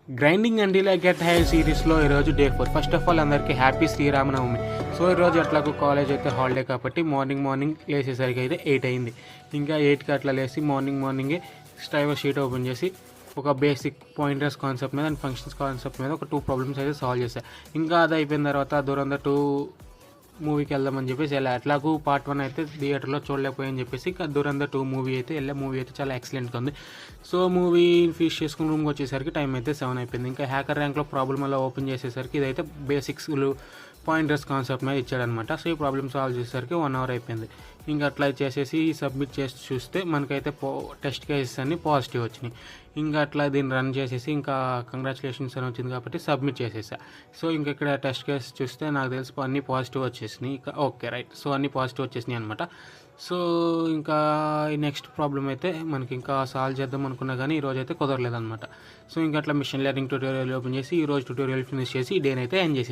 Grinding until I get high సిరీస్లో ఈరోజు day 4. First of all అందరికీ హ్యాపీ శ్రీరామనవమి. సో ఈరోజు అట్లాగూ కాలేజ్ అయితే హాలిడే కాబట్టి మార్నింగ్ లేసేసరికి అయితే 8 అయింది. ఇంకా 8కి అట్లా లేసి మార్నింగే స్ట్రైవర్ షీట్ ఓపెన్ చేసి ఒక బేసిక్ పాయింటర్స్ కాన్సెప్ట్ మీద అండ్ ఫంక్షన్స్ కాన్సెప్ట్ మీద ఒక 2 ప్రాబ్లమ్స్ అయితే సాల్వ్ చేశాను. ఇంకా అది అయిపోయిన తర్వాత ధురంధర్ 2 మూవీకి వెళ్దామని చెప్పేసి ఎట్లాగూ పార్ట్ 1 అయితే థియేటర్లో చూడలేకపోయాని చెప్పేసి ఇంకా ధురంధర్ 2 మూవీ అయితే చాలా ఎక్సలెంట్గా ఉంది. సో మూవీ ఫినిష్ చేసుకుని రూమ్కి వచ్చేసరికి టైం అయితే 7 అయిపోయింది. ఇంకా హ్యాకర్ ర్యాంక్లో ప్రాబ్లమ్ అలా ఓపెన్ చేసేసరికి ఇదైతే బేసిక్స్లు పాయింటర్స్ కాన్సెప్ట్ మీద ఇచ్చాడనమాట. సో ఈ ప్రాబ్లమ్ సాల్వ్ చేసేసరికి 1 అవర్ అయిపోయింది. ఇంకా అట్లా చేసేసి సబ్మిట్ చేసి చూస్తే మనకైతే టెస్ట్ కేసెస్ అన్ని పాజిటివ్ వచ్చినాయి. ఇంకా అట్లా దీన్ని రన్ చేసేసి ఇంకా కంగ్రాచులేషన్స్ అని వచ్చింది కాబట్టి సబ్మిట్ చేసేసా. సో ఇంకా ఇక్కడ టెస్ట్ కేసు చూస్తే నాకు తెలిసి అన్నీ పాజిటివ్ వచ్చేసినాయి. ఇంకా ఓకే రైట్, సో అన్నీ పాజిటివ్ వచ్చేసినాయి అనమాట. సో ఇంకా ఈ నెక్స్ట్ ప్రాబ్లం అయితే మనకి ఇంకా సాల్వ్ చేద్దాం అనుకున్నా కానీ ఈరోజు అయితే కుదరలేదన్నమాట. సో ఇంకా అట్లా మిషన్ లెర్నింగ్ ట్యూటోరియల్ ఓపెన్ చేసి ఈరోజు ట్యూటోరియల్ ఫినిష్ చేసి ఈ డేనైతే ఎండ్ చేసేసి